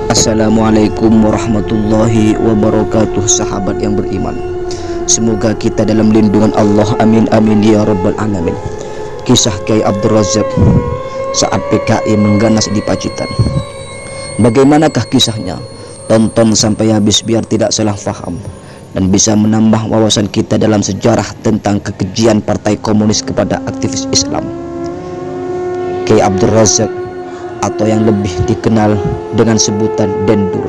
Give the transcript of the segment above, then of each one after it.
Assalamualaikum warahmatullahi wabarakatuh, sahabat yang beriman. Semoga kita dalam lindungan Allah, amin amin ya rabbal alamin. Kisah Kiai Abdul Razak saat PKI mengganas di Pacitan. Bagaimanakah kisahnya? Tonton sampai habis biar tidak salah faham dan bisa menambah wawasan kita dalam sejarah tentang kekejian Partai Komunis kepada aktivis Islam. Kiai Abdul Razak atau yang lebih dikenal dengan sebutan Dendur,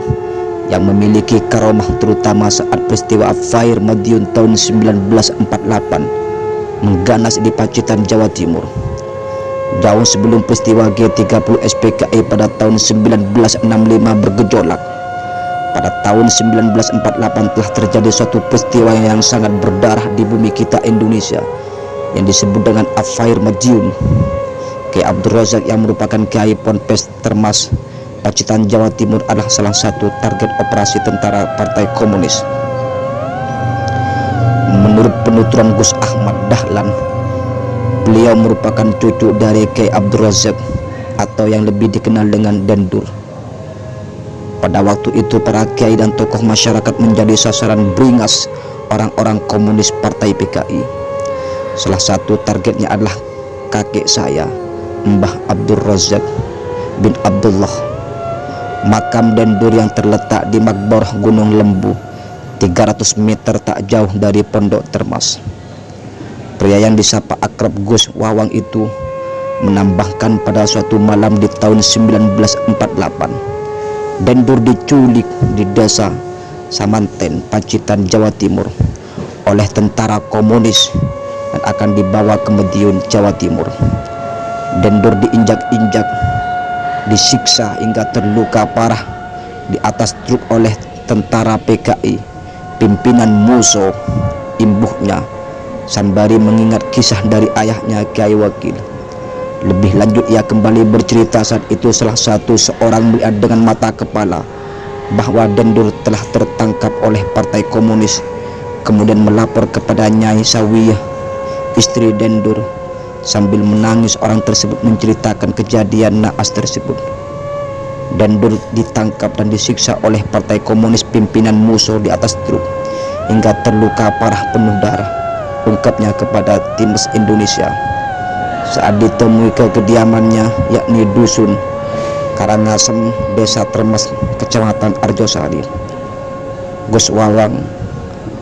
yang memiliki karomah terutama saat peristiwa Fire Madiun tahun 1948 mengganas di Pacitan, Jawa Timur. Jauh sebelum peristiwa G30 SPKI pada tahun 1965 bergejolak, pada tahun 1948 telah terjadi suatu peristiwa yang sangat berdarah di bumi kita Indonesia yang disebut dengan Fire Madiun. Kiai Abdul Razak yang merupakan Kiai Ponpes Termas Pacitan, Jawa Timur adalah salah satu target operasi tentara Partai Komunis. Menurut penuturan Gus Ahmad Dahlan, beliau merupakan cucu dari Kiai Abdul Razak atau yang lebih dikenal dengan Dendur. Pada waktu itu para kiai dan tokoh masyarakat menjadi sasaran beringas orang-orang komunis Partai PKI. Salah satu targetnya adalah kakek saya, Mbah Abdul Razak bin Abdullah. Makam Dendur yang terletak di Makbarah Gunung Lembu 300 meter tak jauh dari Pondok Termas. Pria yang disapa akrab Gus Wawang itu menambahkan pada suatu malam di tahun 1948 Dendur diculik di desa Samanten, Pacitan, Jawa Timur oleh tentara komunis dan akan dibawa ke Madiun, Jawa Timur. Dendur diinjak-injak, disiksa hingga terluka parah di atas truk oleh tentara PKI pimpinan Muso, imbuhnya, sembari mengingat kisah dari ayahnya Kiai Wakil. Lebih lanjut ia kembali bercerita saat itu seorang melihat dengan mata kepala bahwa Dendur telah tertangkap oleh Partai Komunis, kemudian melapor kepada Nyai Sawiyah, istri Dendur. Sambil menangis orang tersebut menceritakan kejadian naas tersebut. Dendur ditangkap dan disiksa oleh Partai Komunis pimpinan Muso di atas truk hingga terluka parah penuh darah, ungkapnya kepada Times Indonesia saat ditemui ke kediamannya, yakni Dusun Karangasem, Desa Termas, Kecamatan Arjosari. Gus Wawang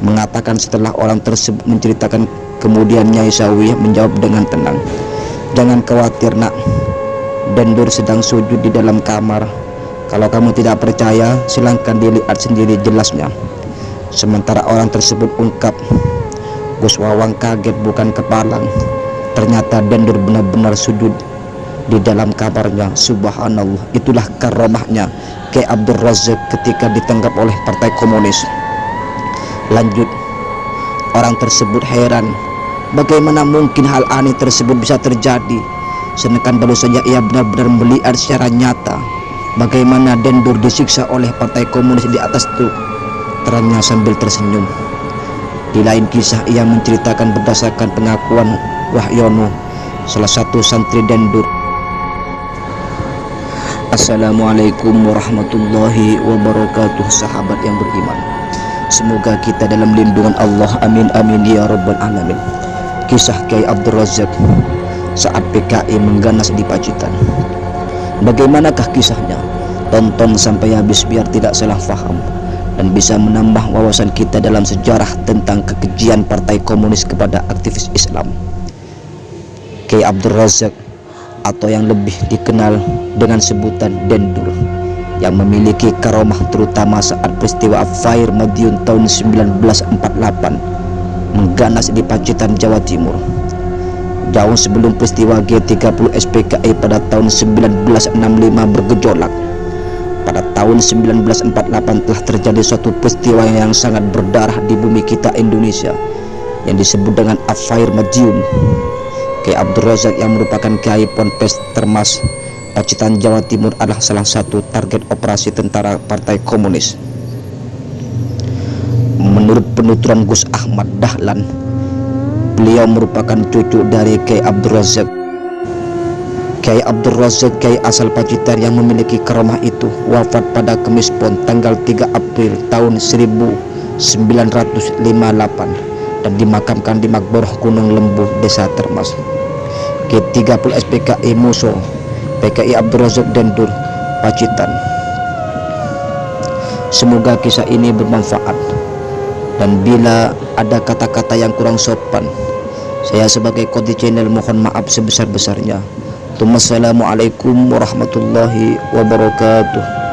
mengatakan setelah orang tersebut menceritakan, kemudian Nyai Sawiyah menjawab dengan tenang, "Jangan khawatir nak, Dendur sedang sujud di dalam kamar. Kalau kamu tidak percaya, silahkan dilihat sendiri jelasnya." Sementara orang tersebut ungkap, Gus Wawang kaget bukan kepalang. Ternyata Dendur benar-benar sujud di dalam kamarnya. Subhanallah, itulah karomahnya Kiai Abdul Razak ketika ditangkap oleh Partai Komunis. Lanjut, orang tersebut heran, bagaimana mungkin hal aneh tersebut bisa terjadi, sedangkan baru saja ia benar-benar melihat secara nyata bagaimana Dendur disiksa oleh Partai Komunis di atas truk. Terangnya sambil tersenyum. Di lain kisah, ia menceritakan berdasarkan pengakuan Wahyono, salah satu santri Dendur. Assalamualaikum warahmatullahi wabarakatuh, sahabat yang beriman. Semoga kita dalam lindungan Allah, amin amin ya rabbal alamin. Kisah Kiai Abdul Razak saat PKI mengganas di Pacitan. Bagaimanakah kisahnya? Tonton sampai habis biar tidak salah faham dan bisa menambah wawasan kita dalam sejarah tentang kekejian Partai Komunis kepada aktivis Islam. Kiai Abdul Razak atau yang lebih dikenal dengan sebutan Dendur, yang memiliki karomah terutama saat peristiwa Fire Madiun tahun 1948 mengganas di Pacitan, Jawa Timur. Jauh sebelum peristiwa G30 SPKI pada tahun 1965 bergejolak, pada tahun 1948 telah terjadi suatu peristiwa yang sangat berdarah di bumi kita Indonesia yang disebut dengan Fire Madiun. Kiai Abdul Razak yang merupakan Kiai Ponpes Termas Pacitan, Jawa Timur adalah salah satu target operasi tentara Partai Komunis. Menurut penuturan Gus Ahmad Dahlan, beliau merupakan cucu dari Kiai Abdul Razak Kiai Abdul Razak, kiai asal Pacitan yang memiliki karamah itu, wafat pada Kamis Pon tanggal 3 April tahun 1958 dan dimakamkan di Makbarah Gunung Lembu, Desa Termas. Ke-30 SPKI Muso PKI Abdul Razak Dendur, Pacitan. Semoga kisah ini bermanfaat, dan bila ada kata-kata yang kurang sopan, saya sebagai Qadhi Channel mohon maaf sebesar-besarnya. Assalamualaikum warahmatullahi wabarakatuh.